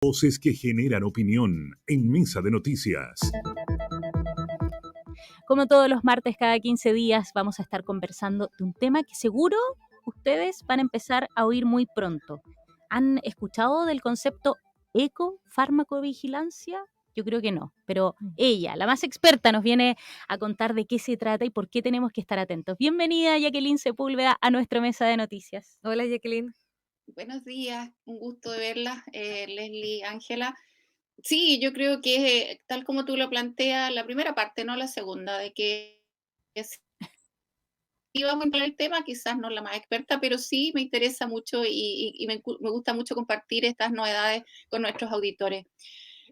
Voces que generan opinión en Mesa de Noticias. Como todos los martes, cada 15 días, vamos a estar conversando de un tema que seguro ustedes van a empezar a oír muy pronto. ¿Han escuchado del concepto ecofarmacovigilancia? Yo creo que no, pero ella, la más experta, nos viene a contar de qué se trata y por qué tenemos que estar atentos. Bienvenida, Jacqueline Sepúlveda, a nuestra Mesa de Noticias. Hola, Jacqueline. Buenos días, un gusto de verla, Leslie, Ángela. Sí, yo creo que tal como tú lo planteas, la primera parte, no la segunda, de que sí vamos a entrar el tema, quizás no la más experta, pero sí me interesa mucho y me gusta mucho compartir estas novedades con nuestros auditores.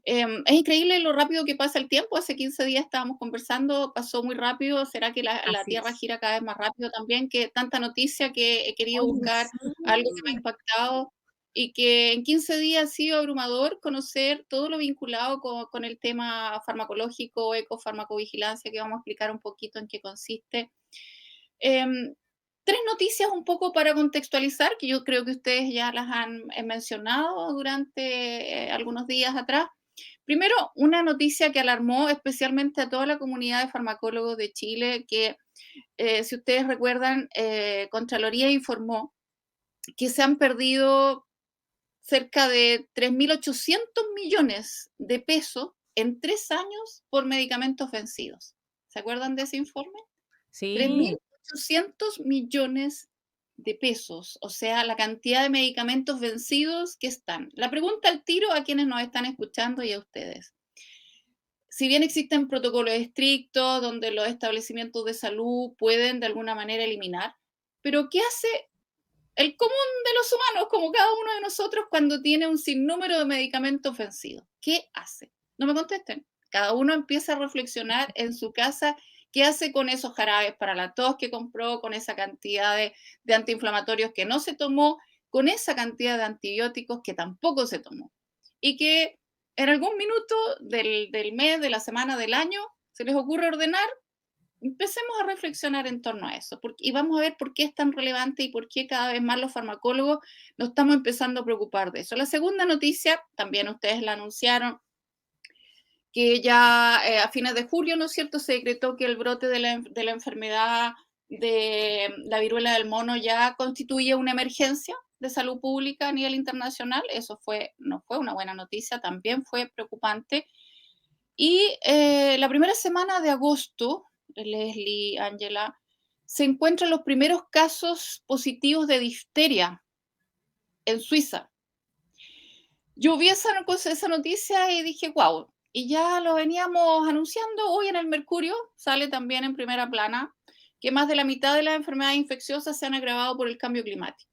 Es increíble lo rápido que pasa el tiempo. Hace 15 días estábamos conversando, pasó muy rápido. ¿Será que la Tierra gira cada vez más rápido también? Que tanta noticia que he querido buscar algo que me ha impactado y que en 15 días ha sido abrumador conocer todo lo vinculado con el tema farmacológico, ecofarmacovigilancia, que vamos a explicar un poquito en qué consiste. Tres noticias un poco para contextualizar, que yo creo que ustedes ya las han mencionado durante algunos días atrás. Primero, una noticia que alarmó especialmente a toda la comunidad de farmacólogos de Chile, que si ustedes recuerdan, Contraloría informó que se han perdido cerca de 3.800 millones de pesos en 3 años por medicamentos vencidos. ¿Se acuerdan de ese informe? Sí. 3.800 millones de pesos, o sea, la cantidad de medicamentos vencidos que están. La pregunta al tiro a quienes nos están escuchando y a ustedes. Si bien existen protocolos estrictos donde los establecimientos de salud pueden de alguna manera eliminar, pero ¿qué hace el común de los humanos, como cada uno de nosotros, cuando tiene un sinnúmero de medicamentos vencidos? ¿Qué hace? No me contesten. Cada uno empieza a reflexionar en su casa qué hace con esos jarabes para la tos que compró, con esa cantidad de antiinflamatorios que no se tomó, con esa cantidad de antibióticos que tampoco se tomó. Y que en algún minuto del mes, de la semana, del año, se les ocurre ordenar. Empecemos a reflexionar en torno a eso y vamos a ver por qué es tan relevante y por qué cada vez más los farmacólogos nos estamos empezando a preocupar de eso. La segunda noticia, también ustedes la anunciaron, que ya a fines de julio, ¿no es cierto?, se decretó que el brote de la enfermedad de la viruela del mono ya constituye una emergencia de salud pública a nivel internacional. Eso no fue una buena noticia, también fue preocupante. Y la primera semana de agosto, Leslie, Ángela, se encuentran los primeros casos positivos de difteria en Suiza. Yo vi esa noticia y dije, wow, y ya lo veníamos anunciando. Hoy en el Mercurio sale también en primera plana que más de la mitad de las enfermedades infecciosas se han agravado por el cambio climático.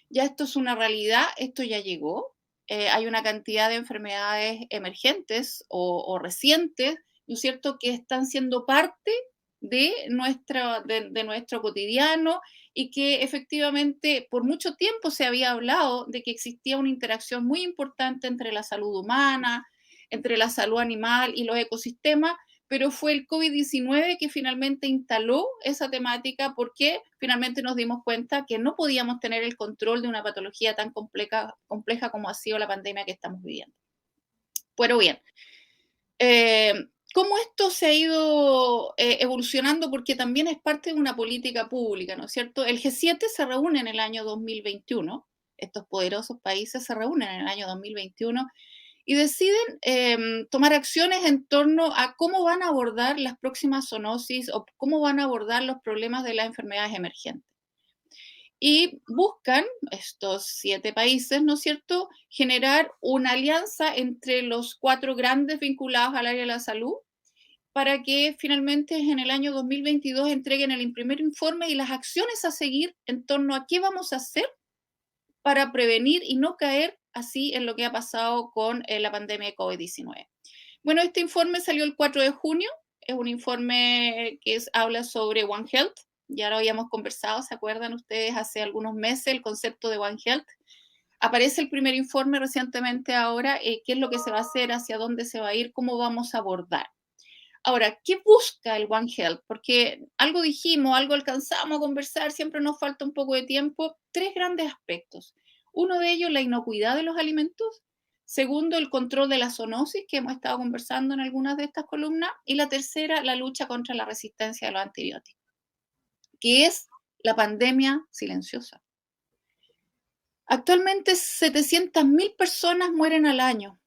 Ya esto es una realidad, esto ya llegó. Hay una cantidad de enfermedades emergentes o recientes, ¿no es cierto?, que están siendo parte de nuestro cotidiano y que efectivamente por mucho tiempo se había hablado de que existía una interacción muy importante entre la salud humana, entre la salud animal y los ecosistemas, pero fue el COVID-19 que finalmente instaló esa temática porque finalmente nos dimos cuenta que no podíamos tener el control de una patología tan compleja como ha sido la pandemia que estamos viviendo. Pero bien, ¿cómo esto se ha ido evolucionando? Porque también es parte de una política pública, ¿no es cierto? El G7 se reúne en el año 2021, estos poderosos países se reúnen en el año 2021 y deciden tomar acciones en torno a cómo van a abordar las próximas zoonosis o cómo van a abordar los problemas de las enfermedades emergentes. Y buscan estos 7 países, ¿no es cierto?, generar una alianza entre los 4 grandes vinculados al área de la salud para que finalmente en el año 2022 entreguen el primer informe y las acciones a seguir en torno a qué vamos a hacer para prevenir y no caer así en lo que ha pasado con la pandemia de COVID-19. Bueno, este informe salió el 4 de junio, es un informe que habla sobre One Health, ya lo habíamos conversado, ¿se acuerdan ustedes? Hace algunos meses el concepto de One Health. Aparece el primer informe recientemente ahora, qué es lo que se va a hacer, hacia dónde se va a ir, cómo vamos a abordar. Ahora, ¿qué busca el One Health? Porque algo dijimos, algo alcanzamos a conversar, siempre nos falta un poco de tiempo. 3 grandes aspectos. Uno de ellos, la inocuidad de los alimentos. Segundo, el control de la zoonosis, que hemos estado conversando en algunas de estas columnas. Y la tercera, la lucha contra la resistencia a los antibióticos, que es la pandemia silenciosa. Actualmente 700.000 personas mueren al año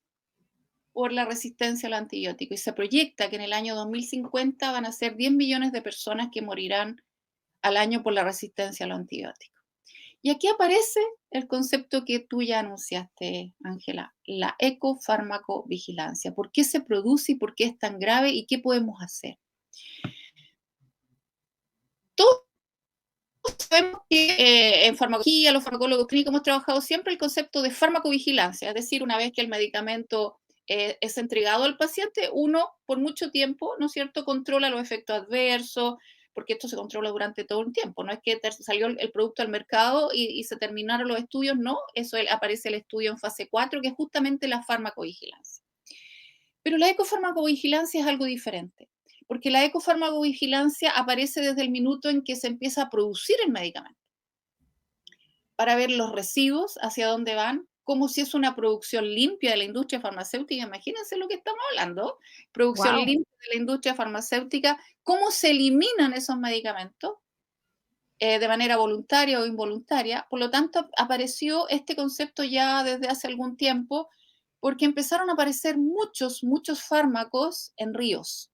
por la resistencia al antibiótico y se proyecta que en el año 2050 van a ser 10 millones de personas que morirán al año por la resistencia a los antibióticos. Y aquí aparece el concepto que tú ya anunciaste, Ángela, la ecofarmacovigilancia. ¿Por qué se produce y por qué es tan grave y qué podemos hacer? Todos sabemos que en farmacología, los farmacólogos clínicos hemos trabajado siempre el concepto de farmacovigilancia, es decir, una vez que el medicamento es entregado al paciente, uno por mucho tiempo, ¿no es cierto?, controla los efectos adversos, porque esto se controla durante todo un tiempo, no es que salió el producto al mercado y se terminaron los estudios, no, eso aparece el estudio en fase 4, que es justamente la farmacovigilancia. Pero la ecofarmacovigilancia es algo diferente, porque la ecofarmacovigilancia aparece desde el minuto en que se empieza a producir el medicamento, para ver los residuos, hacia dónde van, como si es una producción limpia de la industria farmacéutica. Imagínense lo que estamos hablando, producción Wow. limpia de la industria farmacéutica, cómo se eliminan esos medicamentos de manera voluntaria o involuntaria. Por lo tanto, apareció este concepto ya desde hace algún tiempo, porque empezaron a aparecer muchos fármacos en ríos.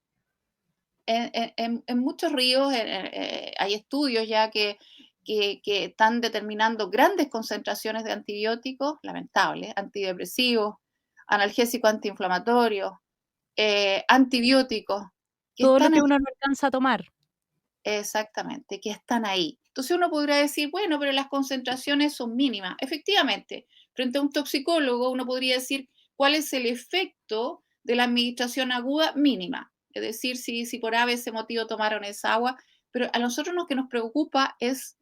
En muchos ríos hay estudios ya que están determinando grandes concentraciones de antibióticos, lamentables, antidepresivos, analgésicos antiinflamatorios, antibióticos, que Todo lo están que ahí, uno no alcanza a tomar. exactamente, que están ahí. Entonces uno podría decir, bueno, pero las concentraciones son mínimas. Efectivamente, frente a un toxicólogo uno podría decir cuál es el efecto de la administración aguda mínima. Es decir, si por ese motivo tomaron esa agua, pero a nosotros lo que nos preocupa es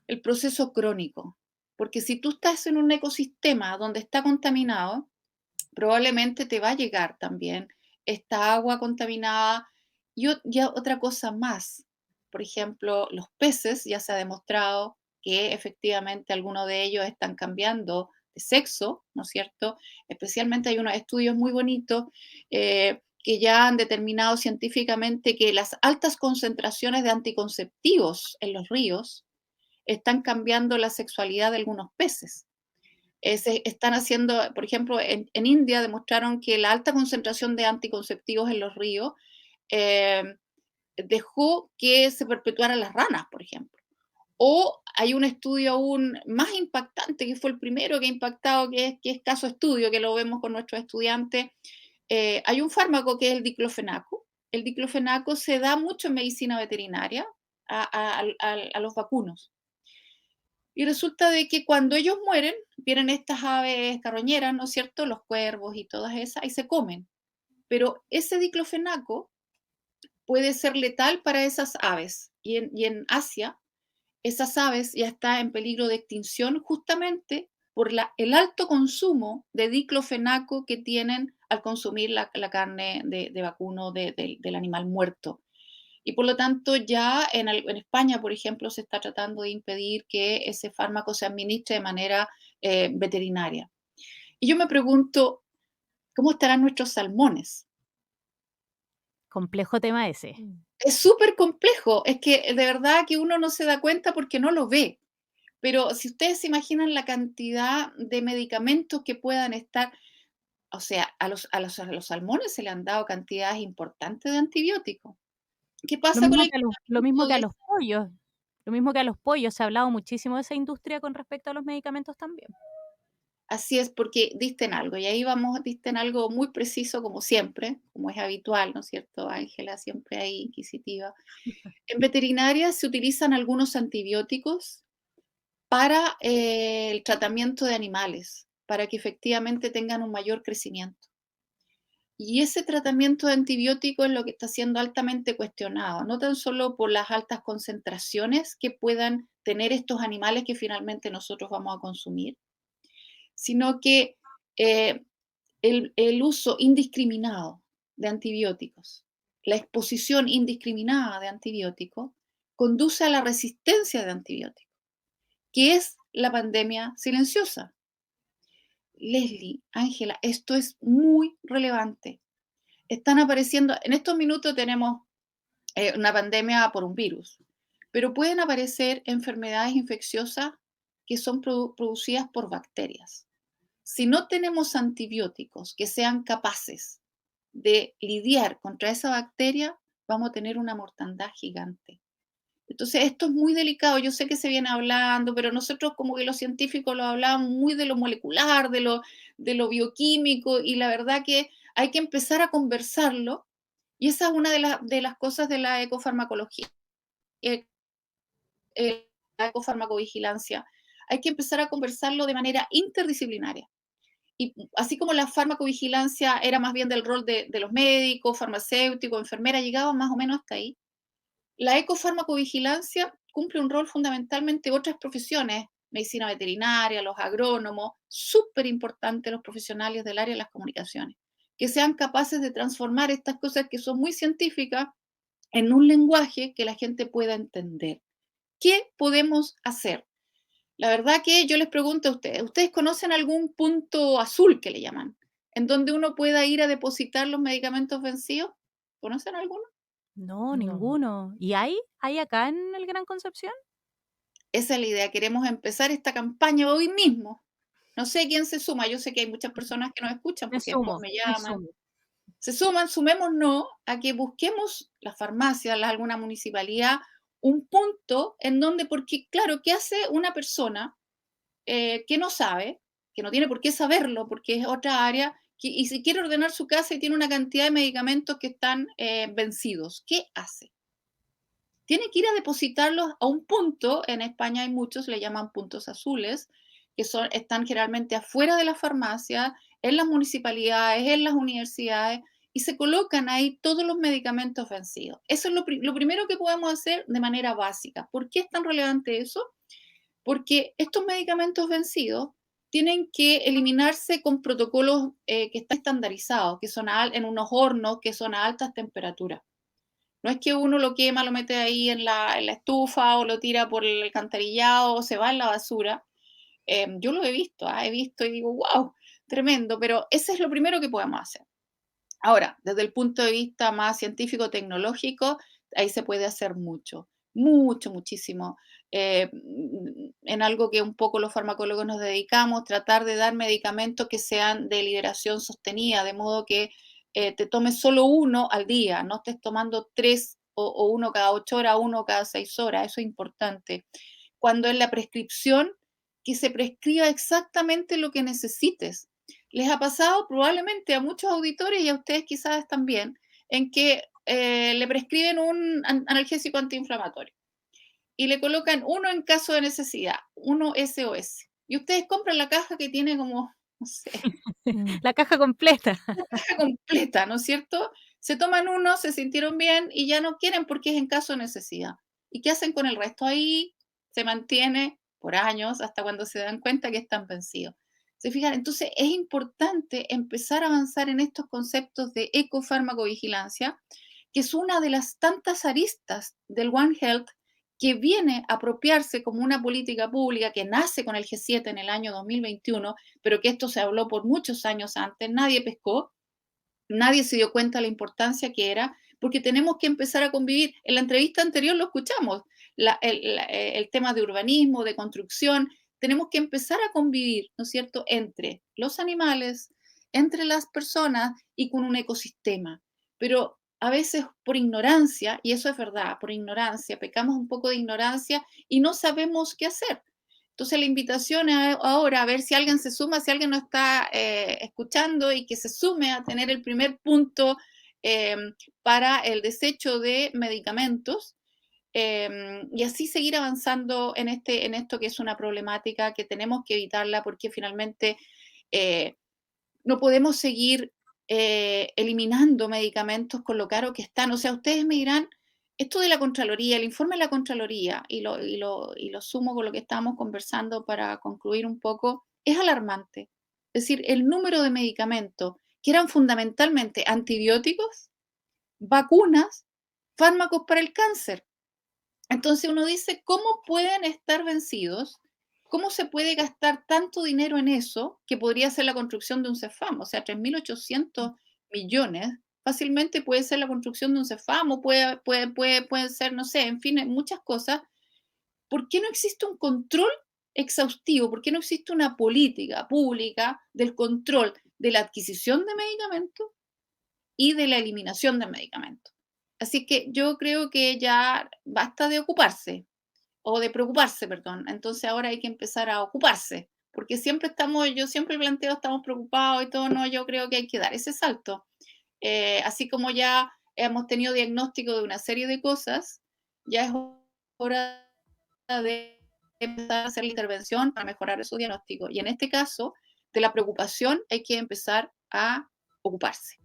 el proceso crónico, porque si tú estás en un ecosistema donde está contaminado, probablemente te va a llegar también esta agua contaminada y otra cosa más. Por ejemplo, los peces, ya se ha demostrado que efectivamente algunos de ellos están cambiando de sexo, ¿no es cierto? Especialmente hay unos estudios muy bonitos que ya han determinado científicamente que las altas concentraciones de anticonceptivos en los ríos están cambiando la sexualidad de algunos peces. Se están haciendo, por ejemplo, en India demostraron que la alta concentración de anticonceptivos en los ríos eh, dejó que se perpetuaran las ranas, por ejemplo. O hay un estudio aún más impactante, que fue el primero que ha impactado, que es caso estudio, que lo vemos con nuestros estudiantes. Hay un fármaco que es el diclofenaco. El diclofenaco se da mucho en medicina veterinaria a los vacunos. Y resulta de que cuando ellos mueren, vienen estas aves carroñeras, ¿no es cierto? Los cuervos y todas esas, y se comen. Pero ese diclofenaco puede ser letal para esas aves. Y en Asia, esas aves ya están en peligro de extinción justamente por el alto consumo de diclofenaco que tienen al consumir la carne de vacuno del animal muerto. Y por lo tanto ya en España, por ejemplo, se está tratando de impedir que ese fármaco se administre de manera veterinaria. Y yo me pregunto, ¿cómo estarán nuestros salmones? Complejo tema ese. Es súper complejo, es que de verdad que uno no se da cuenta porque no lo ve. Pero si ustedes se imaginan la cantidad de medicamentos que puedan estar, o sea, a los salmones se le han dado cantidades importantes de antibióticos. ¿Qué Lo pasa con mismo el que lo mismo tratamiento que a de... los pollos. Lo mismo que a los pollos. Se ha hablado muchísimo de esa industria con respecto a los medicamentos también. Así es, porque diste en algo, y ahí vamos, diste en algo muy preciso, como siempre, como es habitual, ¿no es cierto, Ángela? Siempre ahí inquisitiva. En veterinaria se utilizan algunos antibióticos para el tratamiento de animales, para que efectivamente tengan un mayor crecimiento. Y ese tratamiento de antibiótico es lo que está siendo altamente cuestionado, no tan solo por las altas concentraciones que puedan tener estos animales que finalmente nosotros vamos a consumir, sino que eh, el uso indiscriminado de antibióticos, la exposición indiscriminada de antibióticos, conduce a la resistencia de antibióticos, que es la pandemia silenciosa. Leslie, Ángela, esto es muy relevante. Están apareciendo, en estos minutos tenemos una pandemia por un virus, pero pueden aparecer enfermedades infecciosas que son producidas por bacterias. Si no tenemos antibióticos que sean capaces de lidiar contra esa bacteria, vamos a tener una mortandad gigante. Entonces, esto es muy delicado. Yo sé que se viene hablando, pero nosotros como que los científicos lo hablamos muy de lo molecular, de lo bioquímico, y la verdad que hay que empezar a conversarlo. Y esa es una de las cosas de la ecofarmacología, eh, la ecofarmacovigilancia. Hay que empezar a conversarlo de manera interdisciplinaria. Y así como la farmacovigilancia era más bien del rol de los médicos, farmacéuticos, enfermeras, llegaba más o menos hasta ahí. La ecofarmacovigilancia cumple un rol fundamentalmente de otras profesiones, medicina veterinaria, los agrónomos, súper importante los profesionales del área de las comunicaciones, que sean capaces de transformar estas cosas que son muy científicas en un lenguaje que la gente pueda entender. ¿Qué podemos hacer? La verdad que yo les pregunto a ¿ustedes conocen algún punto azul que le llaman? En donde uno pueda ir a depositar los medicamentos vencidos. ¿Conocen alguno? No, No. ninguno. ¿Y hay? ¿Hay acá en el Gran Concepción? Esa es la idea. Queremos empezar esta campaña hoy mismo. No sé quién se suma. Yo sé que hay muchas personas que nos escuchan Me porque después sumo, me me llaman. sumo. Se suman, sumémonos a que busquemos las farmacias, alguna municipalidad, un punto en donde, porque claro, ¿qué hace una persona que no sabe, que no tiene por qué saberlo, porque es otra área, y si quiere ordenar su casa y tiene una cantidad de medicamentos que están vencidos? ¿Qué hace? Tiene que ir a depositarlos a un punto, en España hay muchos, le llaman puntos azules, que están generalmente afuera de la farmacia, en las municipalidades, en las universidades, y se colocan ahí todos los medicamentos vencidos. Eso es lo primero que podemos hacer de manera básica. ¿Por qué es tan relevante eso? Porque estos medicamentos vencidos tienen que eliminarse con protocolos que están estandarizados, que son en unos hornos que son a altas temperaturas. No es que uno lo quema, lo mete ahí en la estufa o lo tira por el alcantarillado o se va en la basura. Yo lo he visto y digo, wow, tremendo, pero ese es lo primero que podemos hacer. Ahora, desde el punto de vista más científico-tecnológico, ahí se puede hacer mucho, mucho, muchísimo. En algo que un poco los farmacólogos nos dedicamos, tratar de dar medicamentos que sean de liberación sostenida, de modo que te tomes solo uno al día, no estés tomando 3 o uno cada 8 horas, uno cada 6 horas, eso es importante. Cuando en la prescripción, que se prescriba exactamente lo que necesites. Les ha pasado probablemente a muchos auditores y a ustedes quizás también, en que le prescriben un analgésico antiinflamatorio y le colocan uno en caso de necesidad, uno SOS. Y ustedes compran la caja que tiene como, no sé, La caja completa. la caja completa, ¿no es cierto? Se toman uno, se sintieron bien y ya no quieren porque es en caso de necesidad. ¿Y qué hacen con el resto? Ahí se mantiene por años hasta cuando se dan cuenta que están vencidos. ¿Se fijan? Entonces es importante empezar a avanzar en estos conceptos de ecofarmacovigilancia, que es una de las tantas aristas del One Health que viene a apropiarse como una política pública que nace con el G7 en el año 2021, pero que esto se habló por muchos años antes, nadie pescó, nadie se dio cuenta de la importancia que era, porque tenemos que empezar a convivir. En la entrevista anterior lo escuchamos, el tema de urbanismo, de construcción, tenemos que empezar a convivir, ¿no es cierto?, entre los animales, entre las personas y con un ecosistema. Pero a veces por ignorancia, y eso es verdad, por ignorancia, pecamos un poco de ignorancia y no sabemos qué hacer. Entonces la invitación es ahora a ver si alguien se suma, si alguien nos está escuchando y que se sume a tener el primer punto eh, para el desecho de medicamentos y así seguir avanzando en esto que es una problemática que tenemos que evitarla porque finalmente no podemos seguir eliminando medicamentos con lo caro que están. O sea, ustedes me dirán, esto de la Contraloría, el informe de la Contraloría, y lo sumo con lo que estábamos conversando para concluir un poco, es alarmante. Es decir, el número de medicamentos que eran fundamentalmente antibióticos, vacunas, fármacos para el cáncer. Entonces uno dice, ¿cómo pueden estar vencidos ¿cómo se puede gastar tanto dinero en eso que podría ser la construcción de un CEFAM? O sea, 3.800 millones fácilmente puede ser la construcción de un CEFAM o puede ser, no sé, en fin, muchas cosas. ¿Por qué no existe un control exhaustivo? ¿Por qué no existe una política pública del control de la adquisición de medicamentos y de la eliminación de medicamentos? Así que yo creo que ya basta de ocuparse, o de preocuparse, perdón. Entonces ahora hay que empezar a ocuparse, porque siempre yo siempre planteo, estamos preocupados y todo, no, yo creo que hay que dar ese salto. Así como ya hemos tenido diagnóstico de una serie de cosas, ya es hora de empezar a hacer la intervención para mejorar esos diagnósticos. Y en este caso, de la preocupación hay que empezar a ocuparse.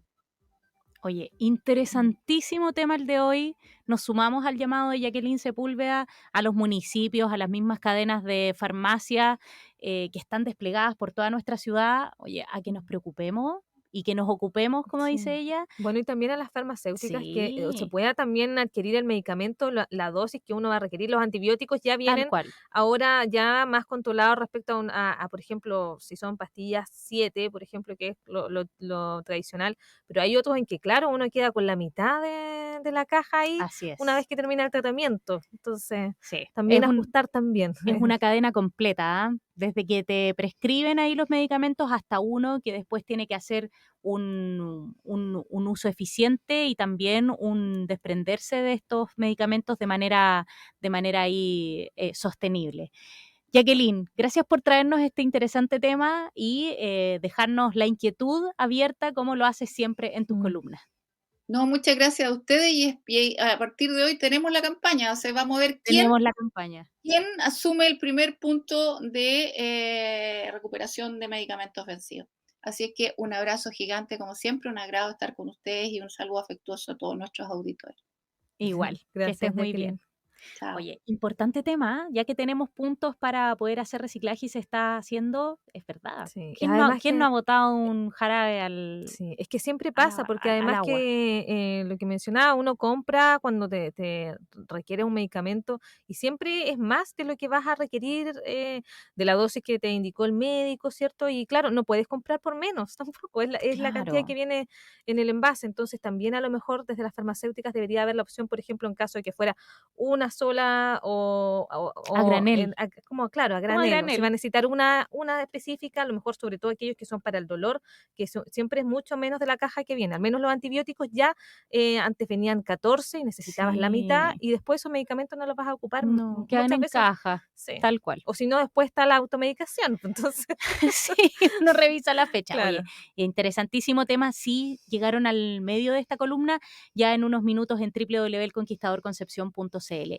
Oye, interesantísimo tema el de hoy. Nos sumamos al llamado de Jacqueline Sepúlveda a los municipios, a las mismas cadenas de farmacia que están desplegadas por toda nuestra ciudad. Oye, a que nos preocupemos y que nos ocupemos, como dice Sí. ella. Bueno, y también a las farmacéuticas que se Sí, pueda también adquirir el medicamento, la dosis que uno va a requerir. Los antibióticos ya tal vienen cual. ahora ya más controlados respecto por ejemplo, si son pastillas 7, por ejemplo, que es lo tradicional, pero hay otros en que, claro, uno queda con la mitad de la caja ahí Así una es. vez que termina el tratamiento. Entonces, Sí, también ajustar también. es una cadena completa, ¿ah? Desde que te prescriben ahí los medicamentos hasta uno que después tiene que hacer un uso eficiente y también un desprenderse de estos medicamentos de manera ahí sostenible. Jacqueline, gracias por traernos este interesante tema y dejarnos la inquietud abierta como lo haces siempre en tus Mm. columnas. No, muchas gracias a ustedes y a partir de hoy tenemos la campaña, o sea, vamos a ver Tenemos la campaña. quién asume el primer punto de recuperación de medicamentos vencidos. Así es que un abrazo gigante como siempre, un agrado estar con ustedes y un saludo afectuoso a todos nuestros auditores. Igual, que estés Gracias, muy Jacqueline. bien. Chao. Oye, importante tema, ¿ah? Ya que tenemos puntos para poder hacer reciclaje y se está haciendo, es verdad. Sí, ¿Quién además no ha que botado un jarabe al, sí, es que siempre a pasa, la- porque al- al además agua? que lo que mencionaba, uno compra cuando te requiere un medicamento y siempre es más de lo que vas a requerir de la dosis que te indicó el médico, ¿cierto? Y claro, no puedes comprar por menos tampoco, es la cantidad que Claro, viene en el envase. Entonces también a lo mejor desde las farmacéuticas debería haber la opción, por ejemplo, en caso de que fuera una sola a granel, como claro, a como a granel, o si va a granel. necesitar una específica, a lo mejor sobre todo aquellos que son para el dolor que siempre es mucho menos de la caja que viene. Al menos los antibióticos ya antes venían 14 y necesitabas la mitad Sí, y después esos medicamentos no los vas a ocupar no, quedan muchas en veces. caja, Sí. tal cual. O si no, después está la automedicación. Entonces, Sí, uno revisa la fecha. Oye, claro. interesantísimo tema. Sí, llegaron al medio de esta columna ya en unos minutos en www.elconquistadorconcepcion.cl.